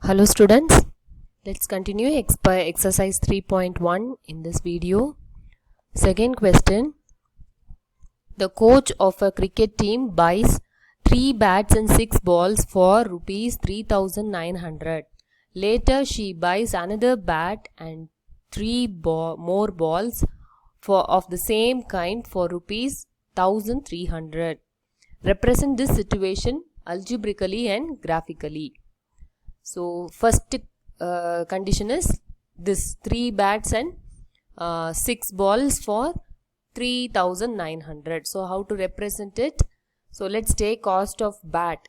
Hello students, let's continue exercise 3.1 in this video. Second question, the coach of a cricket team buys 3 bats and 6 balls for rupees 3900. Later she buys another bat and 3 more balls of the same kind for rupees 1300. Represent this situation algebraically and graphically. So first condition is this 3 bats and 6 balls for 3900. So how to represent it? So let's take cost of bat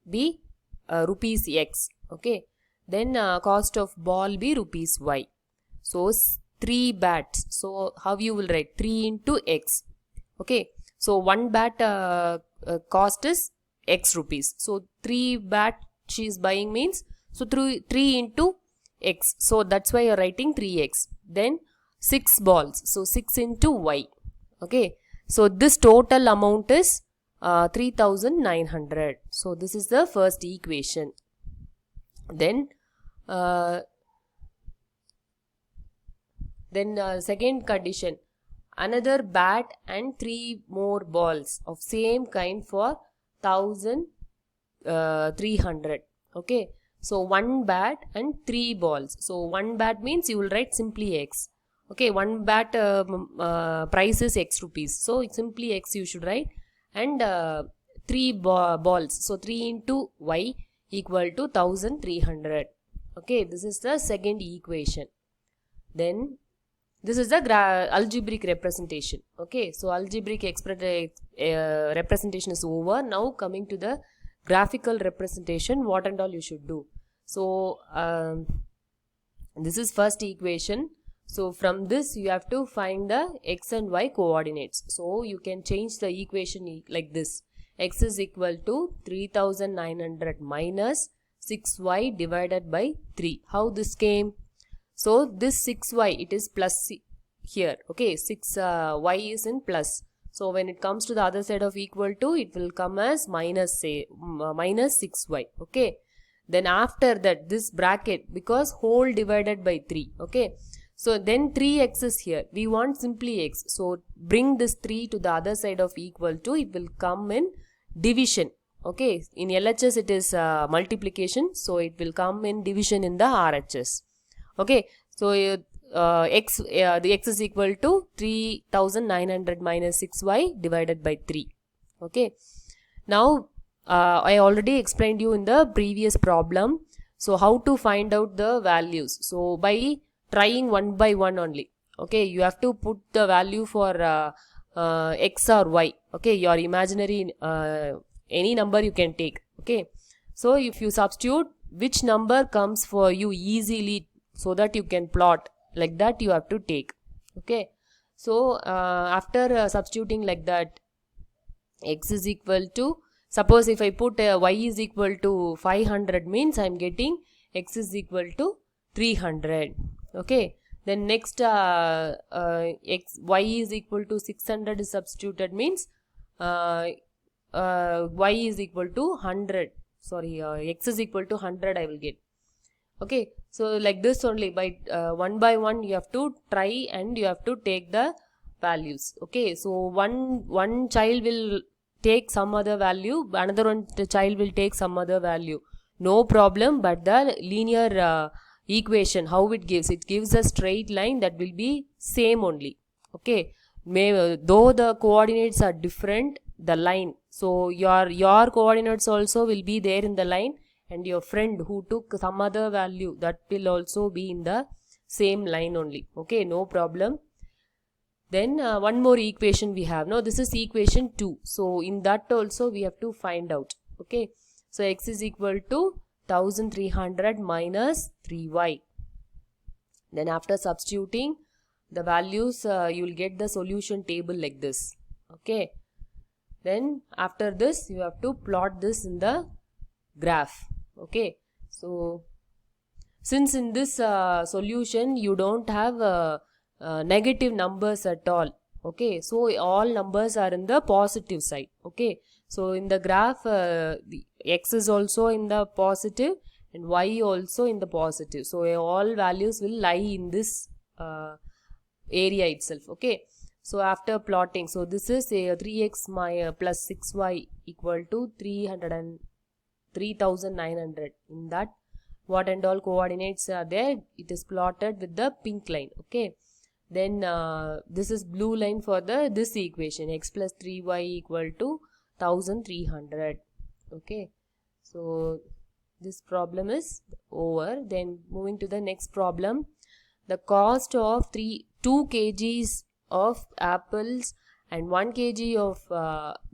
be rupees x. Okay. Then cost of ball be rupees y. So 3 bats. So how you will write 3 into x. Okay. So 1 bat cost is x rupees. So 3 bat she is buying means, so 3 into x, so that's why you're writing 3x. Then 6 balls, so 6 into y. Okay, so this total amount is 3900. So this is the first equation. Then second condition, another bat and 3 more balls of same kind for 1300. Okay, so 1 bat and 3 balls. So 1 bat means you will write simply x. Okay, 1 bat price is x rupees, so it's simply x you should write. And 3 balls, so 3 into y equal to 1300. Okay, this is the second equation. Then this is the algebraic representation. Okay, so algebraic representation is over. Now coming to the graphical representation, what and all you should do. So this is first equation. So from this you have to find the x and y coordinates. So you can change the equation like this. X is equal to 3900 minus 6y divided by 3. How this came? So this 6y, it is plus here. Okay, 6y is in plus. So when it comes to the other side of equal to, it will come as minus 6y. Okay. Then after that, this bracket, because whole divided by 3. Okay. So then 3x is here. We want simply x. So bring this 3 to the other side of equal to, it will come in division. Okay. In LHS it is multiplication. So it will come in division in the RHS. Okay. So the x is equal to 3900 minus 6y divided by 3. Okay. Now I already explained you in the previous problem. So how to find out the values? So by trying one by one only. Okay, you have to put the value for x or y. Okay, your imaginary any number you can take. Okay, so if you substitute, which number comes for you easily so that you can plot, like that you have to take. Okay, so after substituting like that, x is equal to, suppose if I put y is equal to 500 means I am getting x is equal to 300. Okay, then next y is equal to 600 is substituted means y is equal to 100. Sorry, x is equal to 100 I will get. Okay, so like this only, by one by one you have to try and you have to take the values. Okay, so one child will take some other value, another one the child will take some other value. No problem, but the linear equation, how it gives a straight line that will be same only. Okay, though the coordinates are different, the line, so your coordinates also will be there in the line, and your friend who took some other value, that will also be in the same line only. Okay, no problem. Then one more equation we have. Now this is equation 2. So in that also we have to find out. Okay, so x is equal to 1300 minus 3y. Then after substituting the values, you will get the solution table like this. Okay, then after this you have to plot this in the graph. Okay, so since in this solution you don't have negative numbers at all. Okay, so all numbers are in the positive side. Okay, so in the graph the x is also in the positive and y also in the positive. So all values will lie in this area itself. Okay, so after plotting, so this is a 3x plus 6y equal to 3,900. In that, what and all coordinates are there, it is plotted with the pink line. Okay, then this is blue line for this equation, x plus 3y equal to 1,300. Okay, so this problem is over. Then moving to the next problem, the cost of 2 kgs of apples and 1 kg of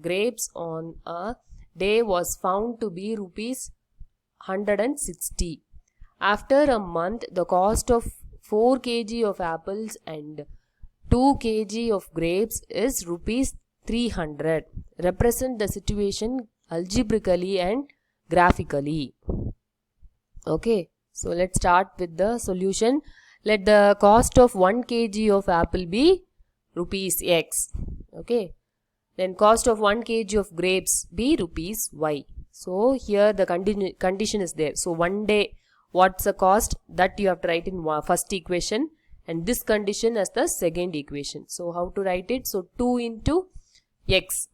grapes on a day was found to be rupees 160. After a month, the cost of 4 kg of apples and 2 kg of grapes is rupees 300. Represent the situation algebraically and graphically. Okay, so let's start with the solution. Let the cost of 1 kg of apple be rupees x. Okay, then cost of 1 kg of grapes be rupees y. So here the condition is there. So one day, what's the cost, that you have to write in first equation, and this condition as the second equation. So how to write it? So 2 into x.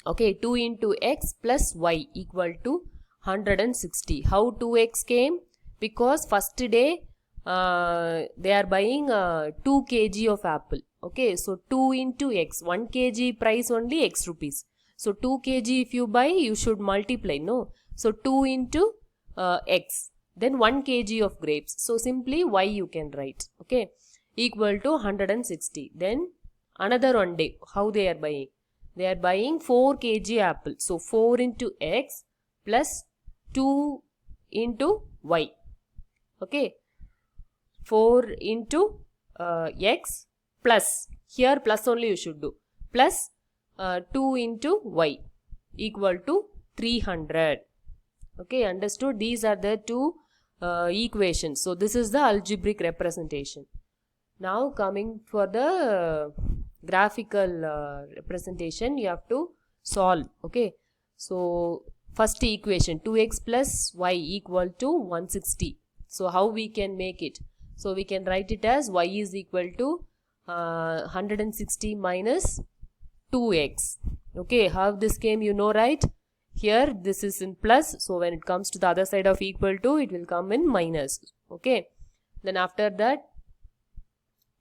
Okay, 2 into x plus y equal to 160. How 2x came? Because first day they are buying 2 kg of apple. Okay, so 2 into x, 1 kg price only x rupees. So 2 kg if you buy, you should multiply, no? So 2 into x, then 1 kg of grapes. So simply y you can write. Okay, equal to 160. Then another one day, how they are buying? They are buying 4 kg apple. So 4 into x plus 2 into y. Okay, 4 into x plus, here plus only you should do, plus 2 into y equal to 300. Okay, understood? These are the two equations. So this is the algebraic representation. Now coming for the graphical representation, you have to solve. Okay, so first equation, 2x plus y equal to 160. So how we can make it? So we can write it as y is equal to 160 minus 2x. Okay, how this came, you know, right? Here this is in plus, so when it comes to the other side of equal to, it will come in minus. Okay, then after that,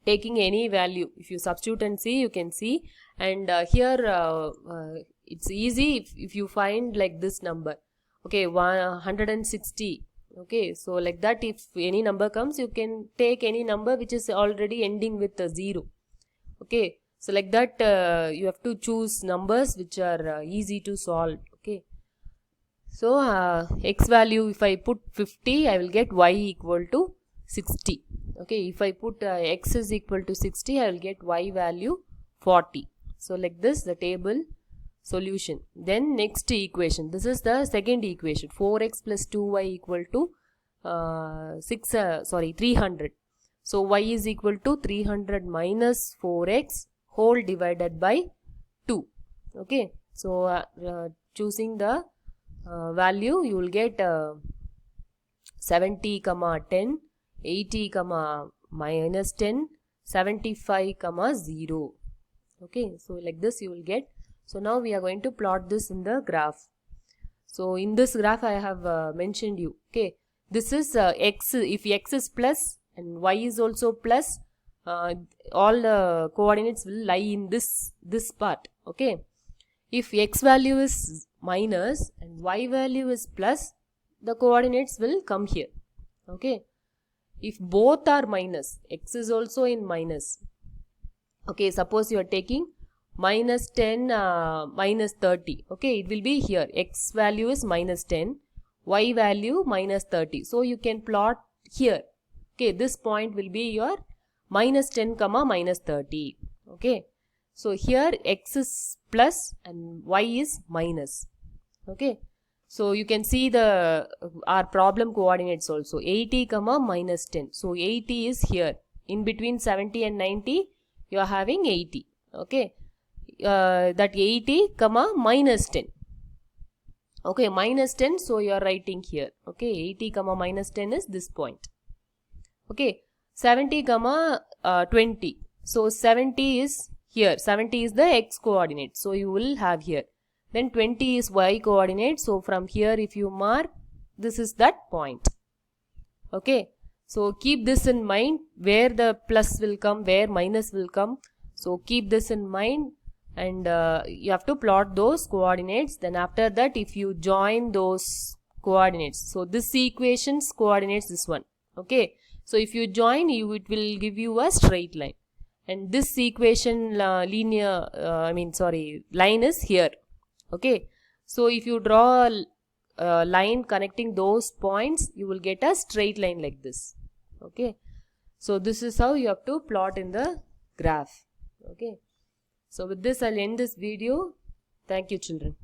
taking any value, if you substitute and see, you can see. And here it's easy if you find like this number. Okay, 160. Okay, so like that, if any number comes, you can take any number which is already ending with a 0. Okay, so like that you have to choose numbers which are easy to solve. Okay, so x value, if I put 50, I will get y equal to 60. Okay, if I put x is equal to 60, I will get y value 40. So like this, the table solution. Then next equation, this is the second equation, 4x plus 2y equal to 300. So y is equal to 300 minus 4x whole divided by 2. Okay, so choosing the value, you will get 70, 10, 80, minus 10, 75, 0. Okay, so like this you will get. So now we are going to plot this in the graph. So in this graph I have mentioned you. Okay, this is x. If x is plus and y is also plus, all the coordinates will lie in this part. Okay, if x value is minus and y value is plus, the coordinates will come here. Okay, if both are minus, x is also in minus. Okay, suppose you are taking minus 10, minus 30. Okay, it will be here. X value is minus 10, y value minus 30. So you can plot here. Okay, this point will be your minus 10, minus 30. Okay, so here x is plus and y is minus. Okay, so you can see the our problem coordinates also, 80, minus 10. So 80 is here. In between 70 and 90, you are having 80. Okay, that 80, minus 10. Okay, minus 10, so you are writing here. Okay, 80 comma minus 10 is this point. Okay, 70 comma 20. So 70 is here. 70 is the x coordinate. So you will have here. Then 20 is y coordinate. So from here if you mark, this is that point. Okay, so keep this in mind, where the plus will come, where minus will come. So keep this in mind, and you have to plot those coordinates. Then after that, if you join those coordinates, so this equation's coordinates this one. Okay, so if you join, it will give you a straight line, and this equation line is here. Okay, so if you draw a line connecting those points, you will get a straight line like this. Okay, so this is how you have to plot in the graph. Okay, so with this I'll end this video. Thank you, children.